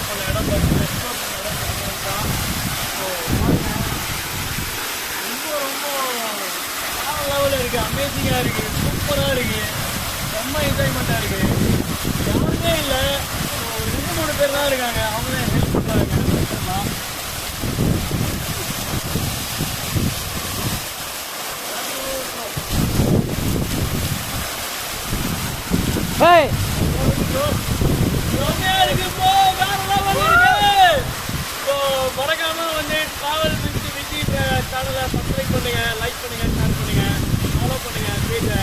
பல இடம் பார்த்து எக்ஸ்ப்ளோர் பண்ண இடம் கிடைக்கிறது தான். ஸோ ரொம்ப வேறு லெவலில் இருக்குது, அமேசிங்காக இருக்குது, சூப்பராக இருக்குது, செம்ம என்ஜாய்மெண்ட்டாக இருக்குது. யாருமே இல்லை, ஒரு 2-3 பேர் தான் இருக்காங்க, அவங்க தான் ஹெல்ப் பண்ணுறாங்க. மறக்காமல் வந்து ட்ராவல் வித் விஜி சேனலை சப்ஸ்கிரைப் பண்ணுங்கள், லைக் பண்ணுங்கள், ஷேர் பண்ணுங்கள், ஃபாலோ பண்ணுங்கள் பேஜை.